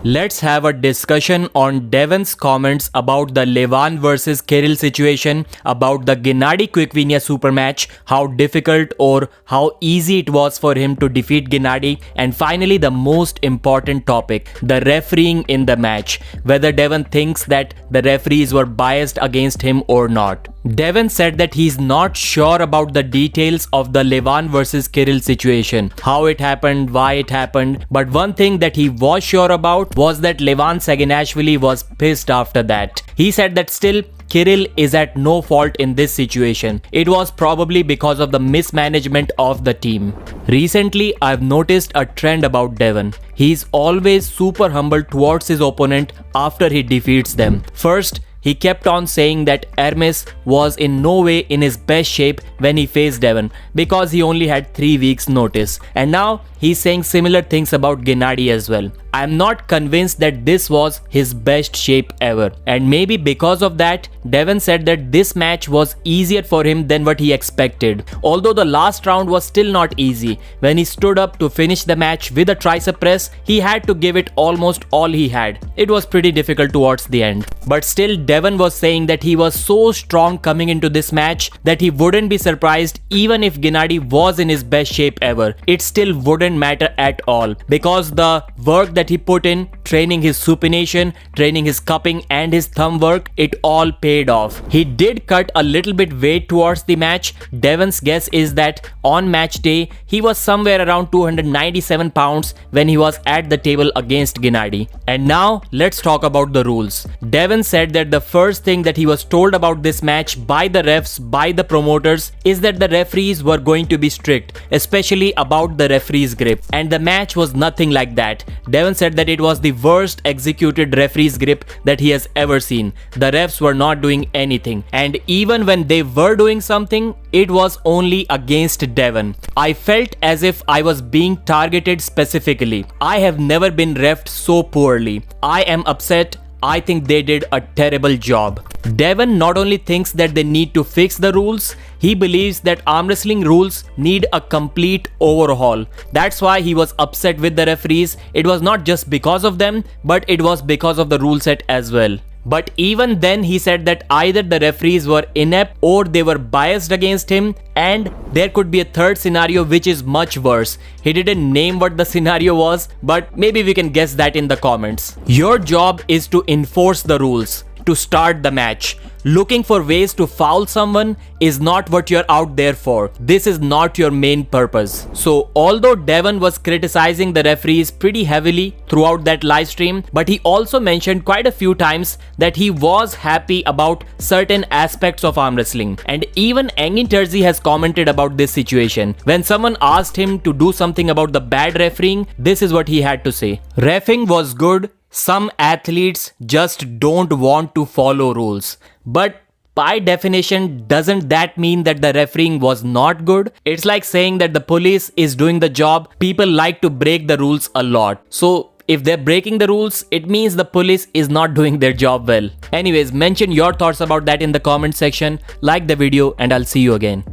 Let's have a discussion on Devon's comments about the Levan versus Kirill situation, about the GENADI KVIKVINIA super match, how difficult or how easy it was for him to defeat GENADI, and finally the most important topic, the refereeing in the match, whether Devon thinks that the referees were biased against him or not. Devon said that he's not sure about the details of the Levan versus Kirill situation, how it happened, why it happened, but one thing that he was sure about was that Levan Saginashvili was pissed after that. He said that still Kirill is at no fault in this situation. It was probably because of the mismanagement of the team. Recently, I've noticed a trend about Devon. He's always super humble towards his opponent after he defeats them. First, he kept on saying that Hermes was in no way in his best shape when he faced Devon because he only had 3 weeks notice. And now he's saying similar things about GENADI as well. I'm not convinced that this was his best shape ever. And maybe because of that, Devon said that this match was easier for him than what he expected. Although the last round was still not easy. When he stood up to finish the match with a tricep press, he had to give it almost all he had. It was pretty difficult towards the end. But still, Devon was saying that he was so strong coming into this match that he wouldn't be surprised even if GENADI was in his best shape ever. It still wouldn't matter at all because the work that he put in, training his supination, training his cupping and his thumb work, it all paid off. He did cut a little bit weight towards the match. Devon's guess is that on match day, he was somewhere around 297 pounds when he was at the table against GENADI. And now let's talk about the rules. Devon said that the first thing that he was told about this match by the refs, by the promoters, is that the referees were going to be strict, especially about the referee's grip. And the match was nothing like that. Devon said that it was the worst executed referee's grip that he has ever seen. The refs were not doing anything, and even when they were doing something, it was only against Devon. I felt as if I was being targeted specifically. I have never been refed so poorly. I am upset. I think they did a terrible job. Devon not only thinks that they need to fix the rules, he believes that arm wrestling rules need a complete overhaul. That's why he was upset with the referees. It was not just because of them, but it was because of the rule set as well. But even then he said that either the referees were inept or they were biased against him, and there could be a third scenario which is much worse. He didn't name what the scenario was, but maybe we can guess that in the comments. Your job is to enforce the rules, to start the match. Looking for ways to foul someone is not what you're out there for. This is not your main purpose. So although Devon was criticizing the referees pretty heavily throughout that live stream, but he also mentioned quite a few times that he was happy about certain aspects of arm wrestling. And even Engin Terzi has commented about this situation. When someone asked him to do something about the bad refereeing, this is what he had to say. Reffing was good. Some athletes just don't want to follow rules. But by definition, doesn't that mean that the refereeing was not good? It's like saying that the police is doing the job. People like to break the rules a lot. So if they're breaking the rules, it means the police is not doing their job well. Anyways, mention your thoughts about that in the comment section. Like the video and I'll see you again.